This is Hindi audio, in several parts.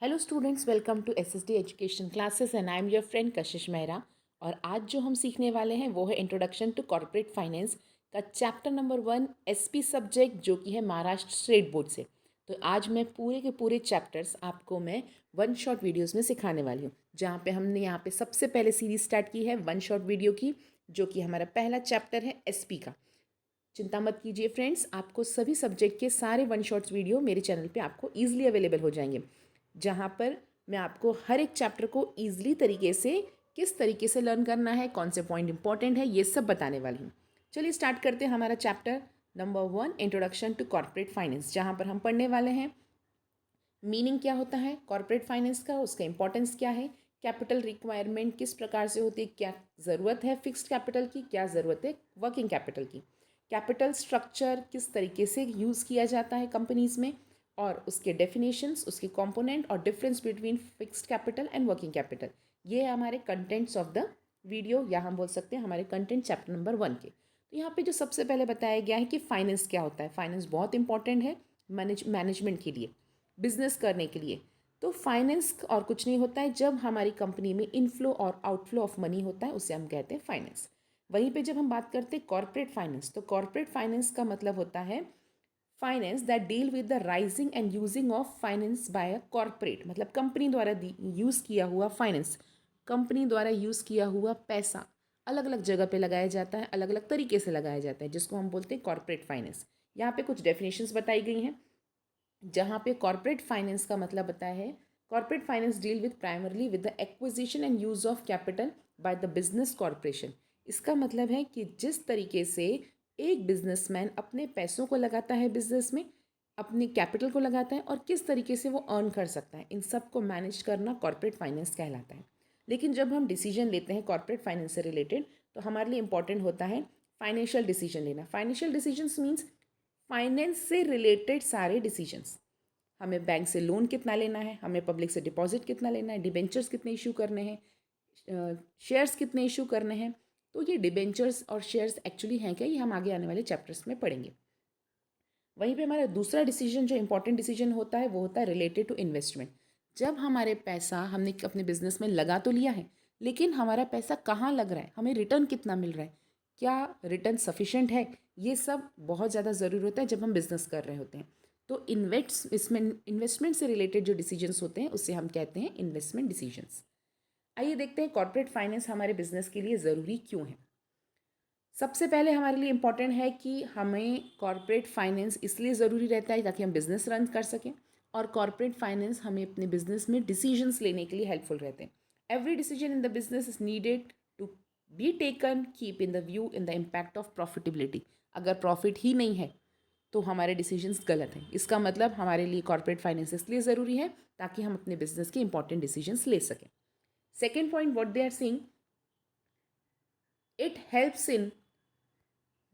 Hello students, welcome to SSD education classes and I am your friend Kashish Mehra. और आज जो हम सीखने वाले हैं वो है इंट्रोडक्शन टू कॉर्पोरेट फाइनेंस का चैप्टर नंबर 1 एसपी सब्जेक्ट, जो कि है महाराष्ट्र स्टेट बोर्ड से। तो आज मैं पूरे के पूरे चैप्टर्स आपको मैं वन शॉट वीडियोस में सिखाने वाली हूँ, जहाँ पे हमने यहाँ पे सबसे पहले सीरीज स्टार्ट की है वन शॉट वीडियो की, जो कि हमारा पहला चैप्टर है एसपी का। चिंता मत कीजिए फ्रेंड्स, आपको सभी सब्जेक्ट के सारे वन शॉट्स वीडियो मेरे चैनल पे आपको ईजिली अवेलेबल हो जाएंगे, जहाँ पर मैं आपको हर एक चैप्टर को ईजिली तरीके से किस तरीके से लर्न करना है, कौन से पॉइंट इंपॉर्टेंट है, ये सब बताने वाली हूँ। चलिए स्टार्ट करते हैं हमारा chapter number 1 introduction to corporate finance, जहाँ पर हम पढ़ने वाले हैं मीनिंग क्या होता है कॉर्पोरेट फाइनेंस का, उसका इंपॉर्टेंस क्या है, कैपिटल रिक्वायरमेंट किस प्रकार से होती है, क्या ज़रूरत है फिक्स्ड कैपिटल की, क्या ज़रूरत है वर्किंग कैपिटल की, कैपिटल स्ट्रक्चर किस तरीके से यूज़ किया जाता है कंपनीज़ में, और उसके डेफिनेशंस, उसके कंपोनेंट और difference between fixed capital and working capital. ये है हमारे कंटेंट्स ऑफ द वीडियो, या हम बोल सकते हैं हमारे कंटेंट चैप्टर नंबर 1 के। तो यहाँ पे जो सबसे पहले बताया गया है कि फाइनेंस क्या होता है। फाइनेंस बहुत इंपॉर्टेंट है मैनेजमेंट के लिए, बिजनेस करने के लिए। तो फाइनेंस और कुछ नहीं होता है, जब हमारी कंपनी में इनफ्लो और आउटफ्लो ऑफ मनी होता है उसे हम कहते हैं फाइनेंस। वहीं पे जब हम बात करते हैं कॉर्पोरेट फाइनेंस, तो कॉर्पोरेट फाइनेंस का मतलब होता है finance that deal with the raising and using of finance by a corporate, मतलब कंपनी द्वारा यूज़ किया हुआ फाइनेंस, कंपनी द्वारा यूज़ किया हुआ पैसा अलग अलग जगह पे लगाया जाता है, अलग अलग तरीके से लगाया जाता है, जिसको हम बोलते हैं कॉर्पोरेट फाइनेंस। यहाँ पे कुछ डेफिनेशंस बताई गई हैं, जहाँ पे कॉर्पोरेट फाइनेंस का मतलब बताया है corporate finance deal with primarily with the acquisition and use of capital by the business corporation. इसका मतलब है कि जिस तरीके से एक बिजनेसमैन अपने पैसों को लगाता है बिजनेस में, अपने कैपिटल को लगाता है, और किस तरीके से वो अर्न कर सकता है, इन सब को मैनेज करना कॉर्पोरेट फाइनेंस कहलाता है। लेकिन जब हम डिसीजन लेते हैं कॉर्पोरेट फाइनेंस से रिलेटेड, तो हमारे लिए इंपॉर्टेंट होता है फाइनेंशियल डिसीजन लेना। फाइनेंशियल डिसीजंस मीन्स फाइनेंस से रिलेटेड सारे डिसीजंस। हमें बैंक से लोन कितना लेना है, हमें पब्लिक से डिपॉजिट कितना लेना है, डिबेंचर्स कितने इशू करने हैं, शेयर्स कितने इशू करने हैं। तो ये डिबेंचर्स और शेयर्स एक्चुअली हैं क्या, ये हम आगे आने वाले चैप्टर्स में पढ़ेंगे। वहीं पे हमारा दूसरा डिसीजन जो इंपॉर्टेंट डिसीजन होता है वो होता है रिलेटेड टू इन्वेस्टमेंट। जब हमारे पैसा हमने अपने बिजनेस में लगा तो लिया है, लेकिन हमारा पैसा कहाँ लग रहा है, हमें रिटर्न कितना मिल रहा है, क्या रिटर्न सफिशेंट है, ये सब बहुत ज़्यादा ज़रूरी होता है जब हम बिज़नेस कर रहे होते हैं। तो इन्वेस्टमेंट से रिलेटेड जो डिसीजंस होते हैं उसे हम कहते हैं इन्वेस्टमेंट डिसीजंस। आइए देखते हैं कॉर्पोरेट फाइनेंस हमारे बिजनेस के लिए ज़रूरी क्यों है। सबसे पहले हमारे लिए इम्पॉर्टेंट है कि हमें कॉर्पोरेट फाइनेंस इसलिए ज़रूरी रहता है ताकि हम बिज़नेस रन कर सकें, और कॉर्पोरेट फाइनेंस हमें अपने बिजनेस में डिसीजंस लेने के लिए हेल्पफुल रहते हैं। Every decision in the business is needed to be taken keep in the view in the impact of profitability. अगर प्रॉफिट ही नहीं है तो हमारे डिसीजंस गलत हैं। इसका मतलब हमारे लिए कॉर्पोरेट फाइनेंस इसलिए ज़रूरी है ताकि हम अपने बिजनेस के इंपॉर्टेंट डिसीजंस ले सकें। Second point what they are seeing, it helps in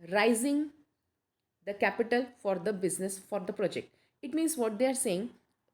raising the capital for the business for the project. It means what they are saying,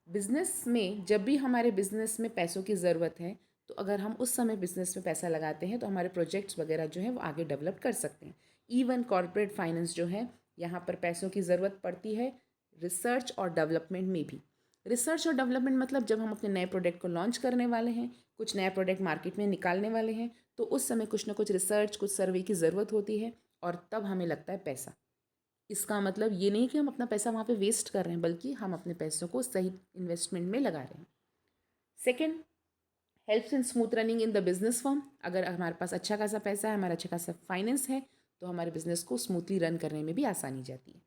business में जब भी हमारे बिजनेस में पैसों की ज़रूरत है, तो अगर हम उस समय बिजनेस में पैसा लगाते हैं तो हमारे प्रोजेक्ट्स वगैरह जो है वो आगे डेवलप कर सकते हैं। इवन कॉर्पोरेट फाइनेंस जो है, यहाँ पर पैसों की ज़रूरत पड़ती है रिसर्च और डेवलपमेंट में भी। रिसर्च और डेवलपमेंट मतलब जब हम अपने नए प्रोडक्ट को लॉन्च करने वाले हैं, कुछ नया प्रोडक्ट मार्केट में निकालने वाले हैं, तो उस समय कुछ ना कुछ रिसर्च, कुछ सर्वे की ज़रूरत होती है, और तब हमें लगता है पैसा। इसका मतलब ये नहीं कि हम अपना पैसा वहाँ पे वेस्ट कर रहे हैं, बल्कि हम अपने पैसों को सही इन्वेस्टमेंट में लगा रहे हैं। Second, helps in smooth running in the business firm. अगर हमारे पास अच्छा खासा पैसा है, हमारा अच्छा खासा फाइनेंस है, तो हमारे बिजनेस को स्मूथली रन करने में भी आसानी जाती है।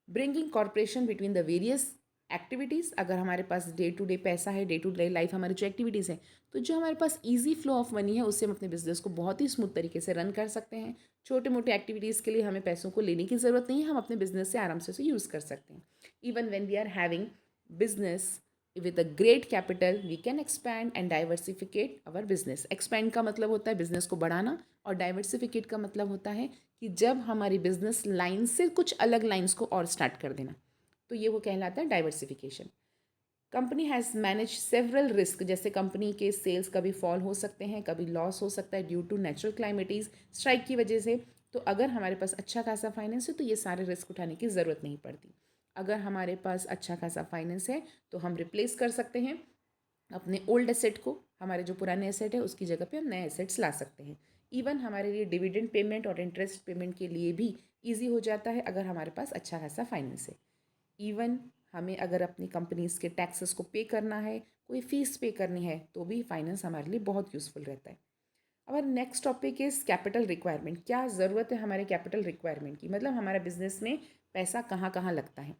Bringing corporation between the various activities. अगर हमारे पास डे टू डे पैसा है, डे टू डे लाइफ हमारी जो एक्टिविटीज़ हैं, तो जो हमारे पास ईजी फ्लो ऑफ मनी है, उससे हम अपने बिजनेस को बहुत ही स्मूथ तरीके से रन कर सकते हैं। छोटे मोटे एक्टिविटीज़ के लिए हमें पैसों को लेने की ज़रूरत नहीं है, हम अपने बिजनेस से आराम से उसे यूज़ कर सकते हैं। Even when we are having business with a great capital we can expand and diversificate our business. Expand का मतलब होता है बिजनेस को बढ़ाना, और डाइवर्सिफिकेट का मतलब होता है कि जब हमारी बिजनेस लाइन से कुछ अलग लाइंस को और स्टार्ट कर देना, तो ये वो कहलाता है diversification. Company has manage several risk, जैसे कंपनी के सेल्स कभी फॉल हो सकते हैं, कभी लॉस हो सकता है ड्यू टू नेचुरल क्लाइमेटीज़, स्ट्राइक की वजह से। तो अगर हमारे पास अच्छा खासा फाइनेंस है तो ये सारे रिस्क उठाने की ज़रूरत नहीं पड़ती। अगर हमारे पास अच्छा खासा फाइनेंस है तो हम रिप्लेस कर सकते हैं अपने ओल्ड एसेट को, हमारे जो पुराने एसेट है उसकी जगह पे हम नए एसेट्स ला सकते हैं। इवन हमारे लिए डिविडेंड पेमेंट और इंटरेस्ट पेमेंट के लिए भी ईजी हो जाता है अगर हमारे पास अच्छा खासा फाइनेंस है। इवन हमें अगर अपनी कंपनीज़ के टैक्सेस को पे करना है, कोई फ़ीस पे करनी है, तो भी फाइनेंस हमारे लिए बहुत यूज़फुल रहता है। अब next topic is capital requirement. क्या ज़रूरत है हमारे कैपिटल रिक्वायरमेंट की, मतलब हमारा बिजनेस में पैसा कहाँ कहाँ लगता है।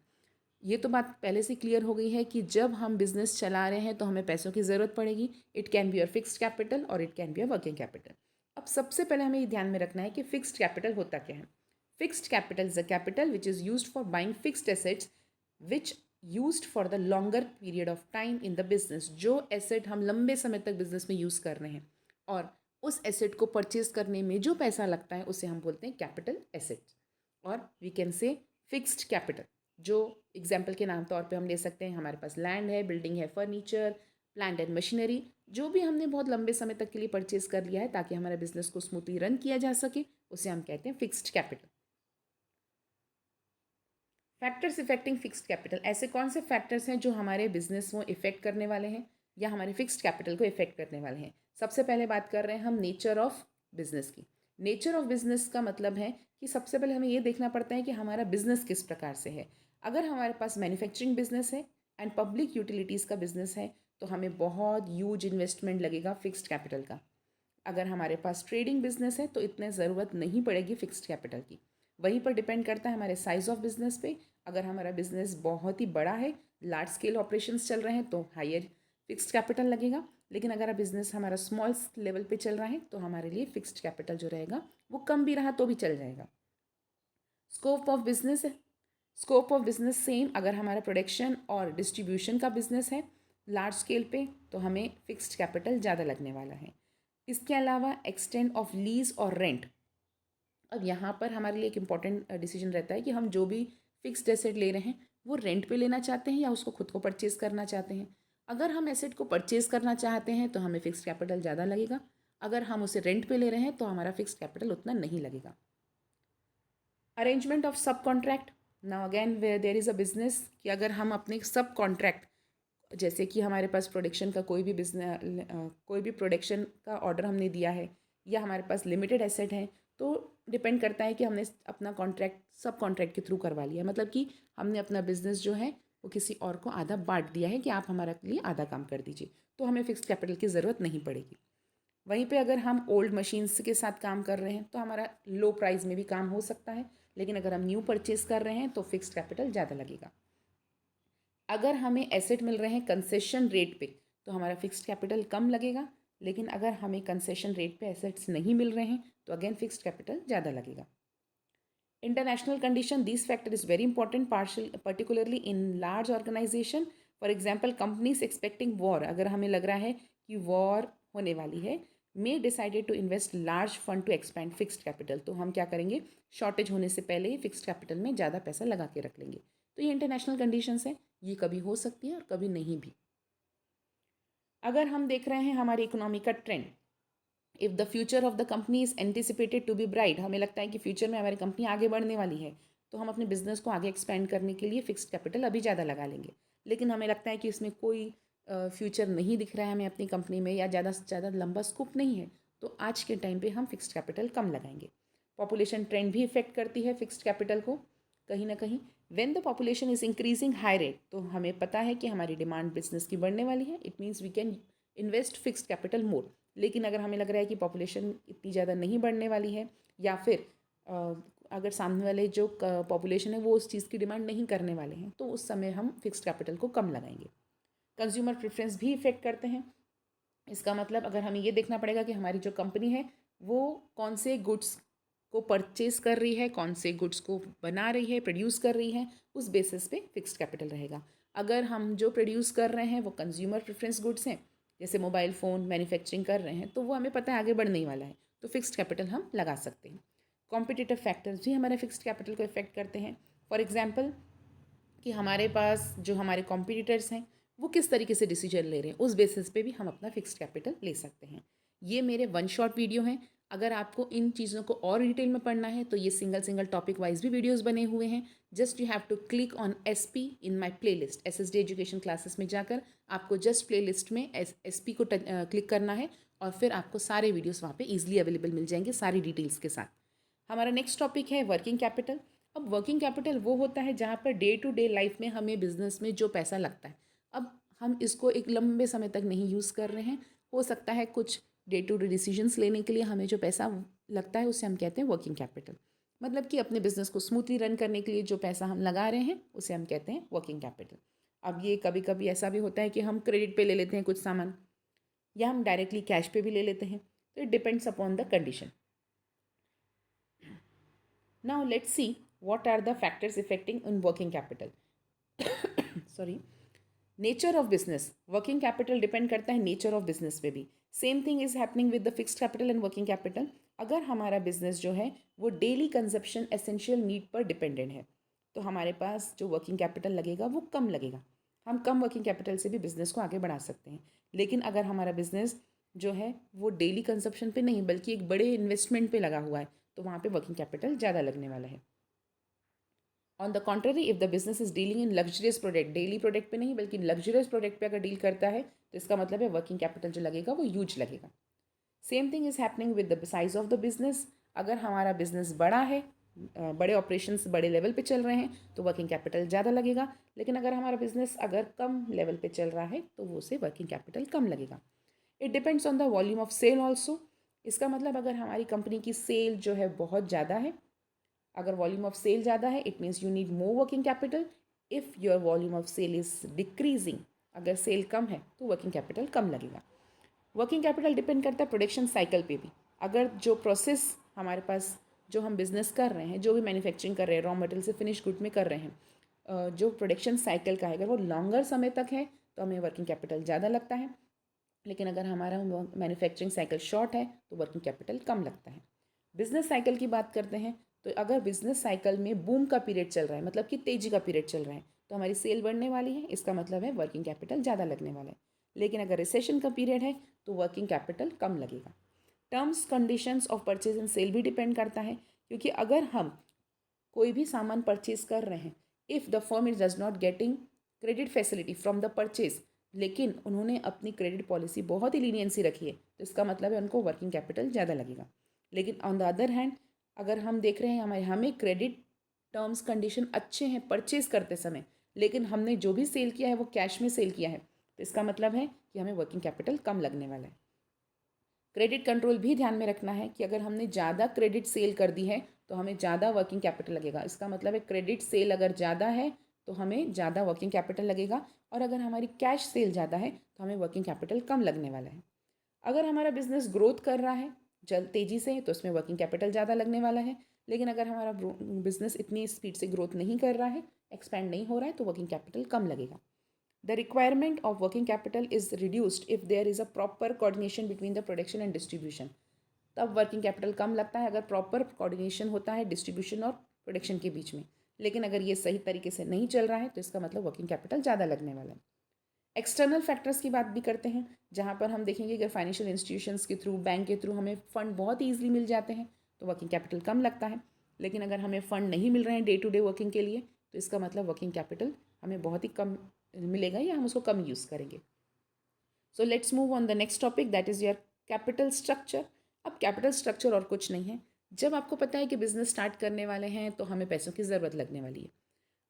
ये तो बात पहले से क्लियर हो गई है कि जब हम बिजनेस चला रहे हैं तो हमें पैसों की ज़रूरत पड़ेगी। It can be your fixed capital और it can be your working capital. अब सबसे पहले हमें ये ध्यान में रखना है कि फिक्स्ड कैपिटल होता क्या है। Fixed capital is a capital which is used for buying fixed assets which used for the longer period of time in the business. जो एसेट हम लंबे समय तक बिजनेस में यूज़ कर रहे हैं और उस एसेट को परचेज करने में जो पैसा लगता है उसे हम बोलते हैं कैपिटल एसेट, और we can say fixed capital. जो एग्जाम्पल के नाम तौर पे हम ले सकते हैं, हमारे पास लैंड है, बिल्डिंग है, फर्नीचर, प्लांट एंड मशीनरी, जो भी हमने बहुत लंबे समय तक के लिए परचेज कर लिया है ताकि हमारे बिजनेस को स्मूथली रन किया जा सके, उसे हम कहते हैं fixed capital. Factors affecting fixed capital. ऐसे कौन से फैक्टर्स हैं जो हमारे बिजनेस को इफेक्ट करने वाले हैं या हमारे फिक्स्ड कैपिटल को इफेक्ट करने वाले हैं। सबसे पहले बात कर रहे हैं हम नेचर ऑफ बिजनेस की। नेचर ऑफ बिजनेस का मतलब है कि सबसे पहले हमें ये देखना पड़ता है कि हमारा बिजनेस किस प्रकार से है। अगर हमारे पास मैन्युफैक्चरिंग बिजनेस है एंड पब्लिक यूटिलिटीज़ का बिजनेस है तो हमें बहुत ह्यूज इन्वेस्टमेंट लगेगा फिक्स्ड कैपिटल का। अगर हमारे पास ट्रेडिंग बिजनेस है तो इतने ज़रूरत नहीं पड़ेगी फिक्स्ड कैपिटल की। वहीं पर डिपेंड करता है हमारे साइज़ ऑफ बिजनेस पे। अगर हमारा बिजनेस बहुत ही बड़ा है, लार्ज स्केल ऑपरेशंस चल रहे हैं तो हायर फिक्स्ड कैपिटल लगेगा। लेकिन अगर बिजनेस हमारा स्मॉल लेवल पे चल रहा है तो हमारे लिए फिक्स्ड कैपिटल जो रहेगा वो कम भी रहा तो भी चल जाएगा। स्कोप ऑफ बिजनेस है। स्कोप ऑफ बिजनेस सेम, अगर हमारा प्रोडक्शन और डिस्ट्रीब्यूशन का बिजनेस है लार्ज स्केल पे तो हमें फिक्स्ड कैपिटल ज़्यादा लगने वाला है। इसके अलावा एक्सटेंड ऑफ लीज और रेंट। अब यहाँ पर हमारे लिए एक इम्पॉर्टेंट डिसीजन रहता है कि हम जो भी फिक्स्ड एसेट ले रहे हैं वो रेंट पे लेना चाहते हैं या उसको खुद को परचेज़ करना चाहते हैं। अगर हम एसेट को परचेज़ करना चाहते हैं तो हमें फिक्स्ड कैपिटल ज़्यादा लगेगा। अगर हम उसे रेंट पे ले रहे हैं तो हमारा फिक्स्ड कैपिटल उतना नहीं लगेगा। Arrangement of subcontract. Now again where there is a business कि अगर हम अपने सब कॉन्ट्रैक्ट, जैसे कि हमारे पास प्रोडक्शन का कोई भी बिजनेस, कोई भी प्रोडक्शन का ऑर्डर हमने दिया है या हमारे पास लिमिटेड एसेट है, तो डिपेंड करता है कि हमने अपना कॉन्ट्रैक्ट सब कॉन्ट्रैक्ट के थ्रू करवा लिया, मतलब कि हमने अपना बिजनेस जो है वो किसी और को आधा बांट दिया है कि आप हमारे लिए आधा काम कर दीजिए, तो हमें फिक्स्ड कैपिटल की ज़रूरत नहीं पड़ेगी। वहीं पे अगर हम ओल्ड मशीन्स के साथ काम कर रहे हैं तो हमारा लो प्राइस में भी काम हो सकता है, लेकिन अगर हम न्यू परचेज कर रहे हैं तो फिक्स्ड कैपिटल ज़्यादा लगेगा। अगर हमें एसेट मिल रहे हैं कंसेशन रेट पे तो हमारा फिक्स्ड कैपिटल कम लगेगा, लेकिन अगर हमें कंसेशन रेट पे एसेट्स नहीं मिल रहे हैं तो अगेन फिक्स्ड कैपिटल ज़्यादा लगेगा। International condition, this factor is very important particularly in large organisation. For example companies expecting war, अगर हमें लग रहा है कि वॉर होने वाली है, may decided to invest large fund to expand fixed capital, तो हम क्या करेंगे, शॉर्टेज होने से पहले ही फिक्स्ड कैपिटल में ज़्यादा पैसा लगा के रख लेंगे। तो ये इंटरनेशनल कंडीशंस हैं, ये कभी हो सकती है और कभी नहीं भी। अगर हम देख रहे हैं हमारी इकोनॉमी का trend, if the future of the company is anticipated to be bright, हमें लगता है कि फ्यूचर में हमारी कंपनी आगे बढ़ने वाली है, तो हम अपने बिजनेस को आगे एक्सपेंड करने के लिए फिक्स्ड कैपिटल अभी ज़्यादा लगा लेंगे। लेकिन हमें लगता है कि इसमें कोई फ्यूचर नहीं दिख रहा है हमें अपनी कंपनी में, या ज़्यादा से ज़्यादा लंबा स्कोप नहीं है, तो आज के टाइम पे हम फिक्स्ड कैपिटल कम लगाएंगे। पॉपुलेशन ट्रेंड भी इफेक्ट करती है फिक्स्ड कैपिटल को कहीं ना कहीं। When the population is increasing high rate, तो हमें पता है कि हमारी डिमांड बिजनेस की बढ़ने वाली है, it means we can invest fixed capital more. लेकिन अगर हमें लग रहा है कि पॉपुलेशन इतनी ज़्यादा नहीं बढ़ने वाली है, या फिर अगर सामने वाले जो पॉपुलेशन है वो उस चीज़ की डिमांड नहीं करने वाले हैं, तो उस समय हम फिक्स्ड कैपिटल को कम लगाएंगे। कंज्यूमर प्रेफरेंस भी इफेक्ट करते हैं। इसका मतलब अगर हमें ये देखना पड़ेगा कि हमारी जो कंपनी है वो कौन से गुड्स को परचेज कर रही है, कौन से गुड्स को बना रही है, प्रोड्यूस कर रही है, उस बेसिस पे फिक्स्ड कैपिटल रहेगा। अगर हम जो प्रोड्यूस कर रहे हैं वो कंज्यूमर प्रेफरेंस गुड्स हैं, जैसे मोबाइल फ़ोन मैन्युफैक्चरिंग कर रहे हैं, तो वो हमें पता है आगे बढ़ने ही वाला है, तो फिक्स्ड कैपिटल हम लगा सकते हैं। कॉम्पिटिटिव फैक्टर्स भी हमारे फिक्स्ड कैपिटल को इफेक्ट करते हैं। फॉर एग्जाम्पल कि हमारे पास जो हमारे कॉम्पिटिटर्स हैं वो किस तरीके से डिसीजन ले रहे हैं, उस बेसिस पे भी हम अपना फिक्स्ड कैपिटल ले सकते हैं। ये मेरे वन शॉट वीडियो हैं। अगर आपको इन चीज़ों को और डिटेल में पढ़ना है तो ये सिंगल टॉपिक वाइज भी वीडियोस बने हुए हैं। Just you have to click on SP in my playlist. SSD education classes में जाकर आपको जस्ट प्लेलिस्ट में SP को क्लिक करना है और फिर आपको सारे वीडियोस वहाँ पे इजीली अवेलेबल मिल जाएंगे सारी डिटेल्स के साथ। हमारा नेक्स्ट टॉपिक है वर्किंग कैपिटल। अब वर्किंग कैपिटल वो होता है जहाँ per day to day life में हमें बिजनेस में जो पैसा लगता है, अब हम इसको एक लंबे समय तक नहीं यूज़ कर रहे हैं। हो सकता है कुछ डे टू डे डिसीजंस लेने के लिए हमें जो पैसा लगता है उसे हम कहते हैं वर्किंग कैपिटल। मतलब कि अपने बिजनेस को स्मूथली रन करने के लिए जो पैसा हम लगा रहे हैं उसे हम कहते हैं वर्किंग कैपिटल। अब ये कभी कभी ऐसा भी होता है कि हम क्रेडिट पे ले लेते हैं कुछ सामान, या हम डायरेक्टली कैश पे भी ले लेते हैं, तो it depends upon the condition. Now let's see what are the factors affecting in working capital. Sorry. Nature of business, working capital depend करता है नेचर ऑफ बिजनेस पे भी। Same thing is happening with the fixed capital and working capital. अगर हमारा बिजनेस जो है वो डेली कंजप्शन एसेंशियल नीड पर डिपेंडेंट है तो हमारे पास जो वर्किंग कैपिटल लगेगा वो कम लगेगा। हम कम वर्किंग कैपिटल से भी बिजनेस को आगे बढ़ा सकते हैं। लेकिन अगर हमारा बिजनेस जो है वो डेली कंजप्शन पे नहीं बल्कि एक बड़े इन्वेस्टमेंट पे लगा हुआ है तो वहाँ पे वर्किंग कैपिटल ज़्यादा लगने वाला है। On the contrary, if the business is dealing in luxurious product, daily product पे नहीं बल्कि लग्जरियस प्रोडक्ट पे अगर डील करता है तो इसका मतलब है वर्किंग कैपिटल जो लगेगा वो ह्यूज लगेगा। Same thing is happening with the size of the business. अगर हमारा बिजनेस बड़ा है, बड़े ऑपरेशंस बड़े लेवल पे चल रहे हैं तो वर्किंग कैपिटल ज़्यादा लगेगा। लेकिन अगर हमारा बिजनेस अगर कम लेवल पे चल रहा है तो वो से वर्किंग कैपिटल कम लगेगा। It depends on the volume of sale also. इसका मतलब अगर हमारी कंपनी की सेल जो है बहुत ज़्यादा है, अगर वॉल्यूम ऑफ सेल ज़्यादा है it means you need more working capital. If your volume of sale is decreasing, अगर सेल कम है तो वर्किंग कैपिटल कम लगेगा। वर्किंग कैपिटल डिपेंड करता है प्रोडक्शन साइकिल पे भी। अगर जो प्रोसेस हमारे पास जो हम बिजनेस कर रहे हैं, जो भी मैन्युफैक्चरिंग कर रहे हैं, रॉ मटेरियल से फिनिश गुड में कर रहे हैं, जो प्रोडक्शन साइकिल का है अगर वो लॉन्गर समय तक है तो हमें वर्किंग कैपिटल ज़्यादा लगता है। लेकिन अगर हमारा मैन्युफैक्चरिंग साइकिल शॉर्ट है तो वर्किंग कैपिटल कम लगता है। बिजनेस साइकिल की बात करते हैं तो अगर बिजनेस साइकिल में बूम का पीरियड चल रहा है, मतलब कि तेजी का पीरियड चल रहा है, तो हमारी सेल बढ़ने वाली है, इसका मतलब है वर्किंग कैपिटल ज़्यादा लगने वाला है। लेकिन अगर रिसेशन का पीरियड है तो वर्किंग कैपिटल कम लगेगा। Terms conditions of purchase and sale भी डिपेंड करता है, क्योंकि अगर हम कोई भी सामान परचेज कर रहे हैं, if the firm is does not getting credit facility from the purchase, लेकिन उन्होंने अपनी क्रेडिट पॉलिसी बहुत ही लीनियंसी रखी है, तो इसका मतलब है उनको वर्किंग कैपिटल ज़्यादा लगेगा। लेकिन ऑन द अदर हैंड अगर हम देख रहे हैं हमें क्रेडिट टर्म्स कंडीशन अच्छे हैं परचेज करते समय, लेकिन हमने जो भी सेल किया है वो कैश में सेल किया है, तो इसका मतलब है कि हमें वर्किंग कैपिटल कम लगने वाला है। क्रेडिट कंट्रोल भी ध्यान में रखना है कि अगर हमने ज़्यादा क्रेडिट सेल कर दी है तो हमें ज़्यादा वर्किंग कैपिटल लगेगा। इसका मतलब है क्रेडिट सेल अगर ज़्यादा है तो हमें ज़्यादा वर्किंग कैपिटल लगेगा, और अगर हमारी कैश सेल ज़्यादा है तो हमें वर्किंग कैपिटल कम लगने वाला है। अगर हमारा बिजनेस ग्रोथ कर रहा है तेज़ी से तो उसमें वर्किंग कैपिटल ज़्यादा लगने वाला है। लेकिन अगर हमारा बिजनेस इतनी स्पीड से ग्रोथ नहीं कर रहा है, एक्सपैंड नहीं हो रहा है, तो वर्किंग कैपिटल कम लगेगा। The requirement of working capital is reduced if there is a proper coordination between the production and distribution. तब वर्किंग कैपिटल कम लगता है अगर प्रॉपर कोऑर्डिनेशन होता है डिस्ट्रीब्यूशन और प्रोडक्शन के बीच में। लेकिन अगर ये सही तरीके से नहीं चल रहा है तो इसका मतलब वर्किंग कैपिटल ज़्यादा लगने वाला है। एक्सटर्नल फैक्टर्स की बात भी करते हैं, जहाँ पर हम देखेंगे अगर फाइनेंशियल इंस्टीट्यूशंस के थ्रू, बैंक के थ्रू हमें फ़ंड बहुत ईजिली मिल जाते हैं तो वर्किंग कैपिटल कम लगता है। लेकिन अगर हमें फ़ंड नहीं मिल रहे हैं डे टू डे वर्किंग के लिए तो इसका मतलब वर्किंग कैपिटल हमें बहुत ही कम मिलेगा या हम उसको कम यूज़ करेंगे। So let's move on the next topic, that is your capital structure. अब कैपिटल स्ट्रक्चर और कुछ नहीं है, जब आपको पता है कि बिजनेस स्टार्ट करने वाले हैं तो हमें पैसों की ज़रूरत लगने वाली है।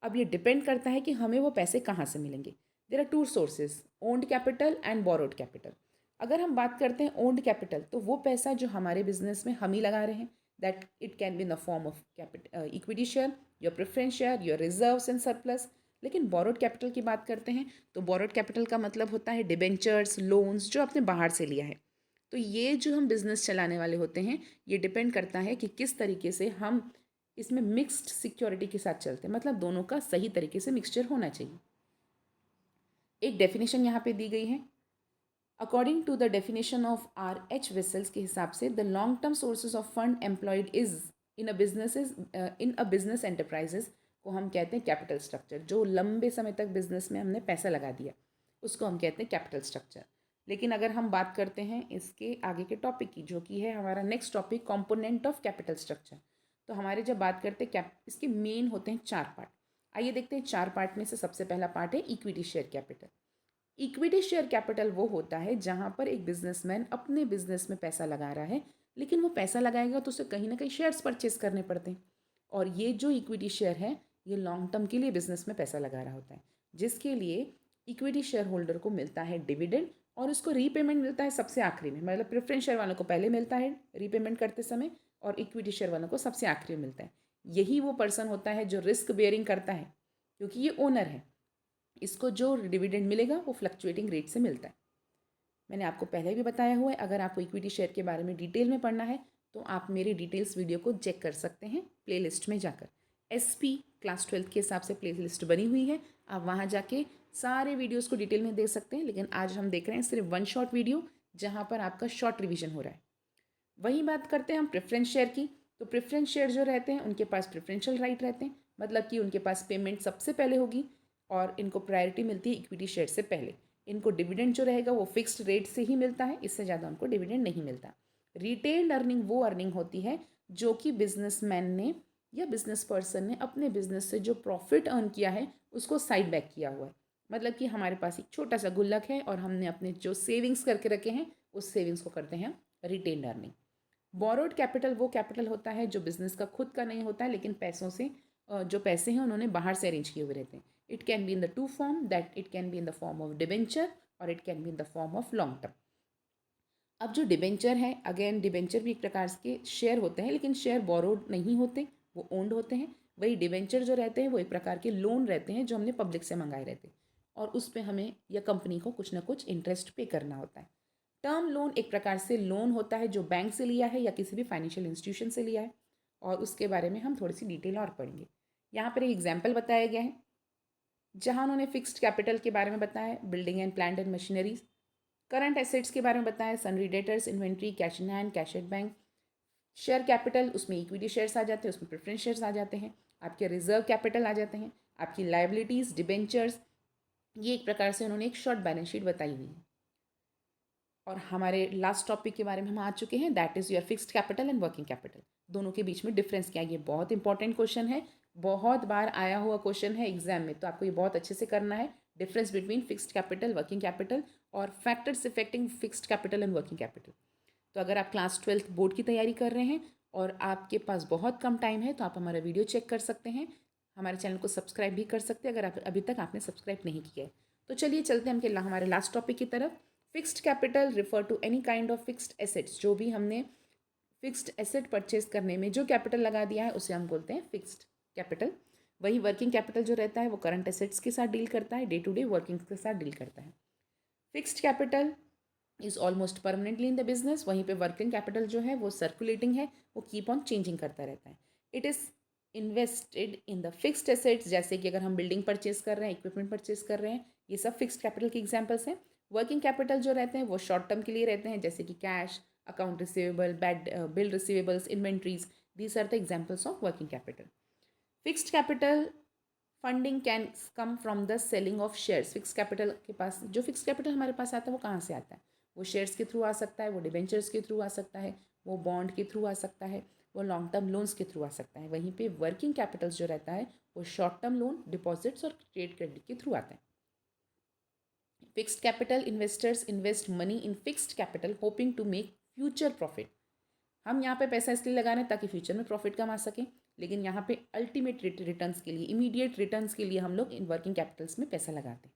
अब ये डिपेंड करता है कि हमें वो पैसे कहाँ से मिलेंगे। There are two sources, owned capital and borrowed capital. अगर हम बात करते हैं ओन्ड कैपिटल तो वो पैसा जो हमारे बिजनेस में हम ही लगा रहे हैं, that it can be in the form of equity share, your preference share, your reserves and surplus. लेकिन बोरोड कैपिटल की बात करते हैं तो बोरोड कैपिटल का मतलब होता है डिबेंचर्स, लोन्स जो आपने बाहर से लिया है। तो ये जो हम बिजनेस चलाने वाले होते हैं ये डिपेंड करता है कि किस तरीके से हम इसमें मिक्स्ड सिक्योरिटी के साथ चलते हैं, मतलब दोनों का सही तरीके से मिक्सचर होना चाहिए। एक डेफिनेशन यहाँ पे दी गई है, according to the definition of RH Wessels के हिसाब से the long term sources of fund employed is in a business enterprises को हम कहते हैं कैपिटल स्ट्रक्चर। जो लंबे समय तक बिजनेस में हमने पैसा लगा दिया उसको हम कहते हैं कैपिटल स्ट्रक्चर। लेकिन अगर हम बात करते हैं इसके आगे के टॉपिक की, जो कि है हमारा next topic component of capital structure, तो हमारे जब बात करते हैं इसके मेन होते हैं 4 पार्ट। आइए देखते हैं 4 पार्ट में से सबसे पहला पार्ट है equity share capital. Equity share capital वो होता है जहाँ पर एक बिजनेसमैन अपने बिजनेस में पैसा लगा रहा है, लेकिन वो पैसा लगाएगा तो उसे कहीं ना कहीं शेयर्स परचेज करने पड़ते हैं, और ये जो इक्विटी शेयर है ये लॉन्ग टर्म के लिए बिजनेस में पैसा लगा रहा होता है, जिसके लिए इक्विटी शेयर होल्डर को मिलता है डिविडेंड, और उसको रीपेमेंट मिलता है सबसे आखिरी में। मतलब प्रेफरेंस शेयर वालों को पहले मिलता है रीपेमेंट करते समय, और इक्विटी शेयर वालों को सबसे आखिरी में मिलता है। यही वो पर्सन होता है जो रिस्क बेयरिंग करता है, क्योंकि ये ओनर है। इसको जो डिविडेंड मिलेगा वो फ्लक्चुएटिंग रेट से मिलता है। मैंने आपको पहले भी बताया हुआ है, अगर आपको इक्विटी शेयर के बारे में डिटेल में पढ़ना है तो आप मेरी डिटेल्स वीडियो को चेक कर सकते हैं प्लेलिस्ट में जाकर। एसपी क्लास 12 के हिसाब से प्लेलिस्ट बनी हुई है, आप वहाँ जाके सारे वीडियोस को डिटेल में देख सकते हैं। लेकिन आज हम देख रहे हैं सिर्फ 1 शॉर्ट वीडियो, जहाँ पर आपका शॉर्ट रिविजन हो रहा है। वही बात करते हैं हम प्रेफरेंस शेयर की। तो प्रेफरेंस शेयर जो रहते हैं उनके पास प्रेफरेंशियल राइट रहते हैं, मतलब कि उनके पास पेमेंट सबसे पहले होगी और इनको प्रायोरिटी मिलती है इक्विटी शेयर से पहले। इनको डिविडेंड जो रहेगा वो फिक्स्ड रेट से ही मिलता है, इससे ज़्यादा उनको डिविडेंड नहीं मिलता। रिटेल्ड अर्निंग वो अर्निंग होती है जो कि बिजनेसमैन ने या बिजनेस पर्सन ने अपने बिजनेस से जो प्रॉफिट अर्न किया है उसको साइड बैक किया हुआ है। मतलब कि हमारे पास एक छोटा सा गुल्लक है और हमने अपने जो सेविंग्स करके रखे हैं उस सेविंग्स को करते हैं रिटेन्ड अर्निंग। बोरोड कैपिटल वो कैपिटल होता है जो बिजनेस का खुद का नहीं होता है, लेकिन पैसों से जो पैसे हैं उन्होंने बाहर से अरेंज किए हुए रहते हैं। It can be in the 2 form, that it can be in the form of debenture और it can be in the form of long term. अब जो डिबेंचर है, अगेन डिबेंचर भी एक प्रकार के शेयर होते हैं, लेकिन शेयर बोरोड नहीं होते, वो ओन्ड होते हैं। वही डिबेंचर जो रहते हैं वो एक प्रकार के लोन रहते हैं जो हमने पब्लिक से मंगाए रहते हैं, और उस पर हमें या कंपनी को कुछ ना कुछ इंटरेस्ट पे करना होता है। टर्म लोन एक प्रकार से लोन होता है जो बैंक से लिया है या किसी भी फाइनेंशियल इंस्टीट्यूशन से लिया है, और उसके बारे में हम थोड़ी सी डिटेल और पढ़ेंगे। यहाँ पर एक एग्जाम्पल बताया गया है जहाँ उन्होंने फिक्स्ड कैपिटल के बारे में बताया, building and plant and machineries. Current assets के बारे में बताया, सनरी debtors, inventory, cash in hand, cash at bank. Share capital उसमें इक्विटी शेयर्स आ जाते हैं, उसमें प्रेफरेंस शेयर्स आ जाते हैं, आपके रिजर्व कैपिटल आ जाते हैं, आपकी लाइबिलिटीज़, डिबेंचर्स। ये एक प्रकार से उन्होंने एक शॉर्ट बैलेंस शीट बताई हुई है। और हमारे लास्ट टॉपिक के बारे में हम आ चुके हैं, that is your fixed capital and working capital. दोनों के बीच में डिफरेंस क्या है, ये बहुत इंपॉर्टेंट क्वेश्चन है, बहुत बार आया हुआ क्वेश्चन है एग्जाम में, तो आपको ये बहुत अच्छे से करना है। Difference between fixed capital, working capital, और factors affecting fixed capital and working capital. तो अगर आप क्लास 12 बोर्ड की तैयारी कर रहे हैं और आपके पास बहुत कम टाइम है तो आप हमारा वीडियो चेक कर सकते हैं, हमारे चैनल को सब्सक्राइब भी कर सकते हैं अगर आप अभी तक आपने सब्सक्राइब नहीं किया है। तो चलिए चलते हैं हम हमारे लास्ट टॉपिक की तरफ। Fixed capital refer to any kind of fixed assets. जो भी हमने फिक्स्ड एसेट परचेज करने में जो कैपिटल लगा दिया है उसे हम बोलते हैं फिक्स्ड कैपिटल। वही वर्किंग कैपिटल जो रहता है वो करंट एसेट्स के साथ डील करता है, डे टू डे वर्किंग के साथ डील करता है। Fixed capital is almost permanently in the business. वहीं पे वर्किंग कैपिटल जो है वो सर्कुलेटिंग है, वो कीप ऑन चेंजिंग करता रहता है। It is invested in the fixed assets, जैसे कि अगर हम बिल्डिंग परचेज कर रहे हैं, इक्विपमेंट परचेज कर रहे हैं, ये सब फिक्स्ड कैपिटल के एग्जाम्पल्स हैं। वर्किंग कैपिटल जो रहते हैं वो शॉर्ट टर्म के लिए रहते हैं, जैसे कि cash, account receivable, bill receivables, inventories, these are the examples of working capital. Fixed capital funding can come from the selling of shares. Fix capital के पास जो फिक्स कैपिटल हमारे पास आता है वो कहाँ से आता है, वो शेयर्स के थ्रू आ सकता है, वो डिबेंचर्स के थ्रू आ सकता है, वो बॉन्ड के थ्रू आ सकता है, वो लॉन्ग टर्म लोन्स के थ्रू आ सकता है। वहीं पे वर्किंग कैपिटल्स जो रहता है वो शॉर्ट टर्म लोन, डिपॉजिट्स और ट्रेड क्रेडिट के थ्रू आता है। Fixed capital investors invest money in fixed capital hoping to make future profit. हम यहाँ पे पैसा इसलिए लगा रहे हैं ताकि फ्यूचर में प्रॉफिट कमा सकें, लेकिन यहाँ पे अल्टीमेट रिटर्न्स के लिए, इमीडिएट रिटर्न्स के लिए हम लोग इन वर्किंग कैपिटल्स में पैसा लगाते हैं।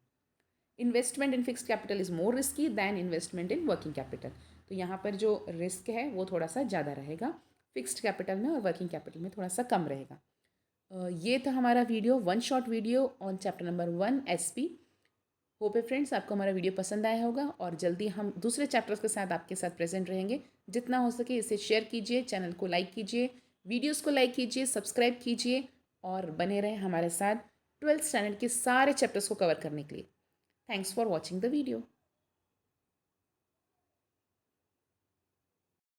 Investment in fixed capital is more risky than investment in working capital. तो यहाँ पर जो रिस्क है वो थोड़ा सा ज़्यादा रहेगा फिक्स्ड कैपिटल में, और वर्किंग कैपिटल में थोड़ा सा कम रहेगा। ये था हमारा video, 1 short video on chapter number 1 SP. Hope है फ्रेंड्स आपको हमारा वीडियो पसंद आया होगा, और जल्दी हम दूसरे चैप्टर्स के साथ आपके साथ प्रेजेंट रहेंगे। जितना हो सके इसे शेयर कीजिए, चैनल को लाइक कीजिए, वीडियोस को लाइक कीजिए, सब्सक्राइब कीजिए, और बने रहें हमारे साथ 12th स्टैंडर्ड के सारे चैप्टर्स को कवर करने के लिए। Thanks for watching the video.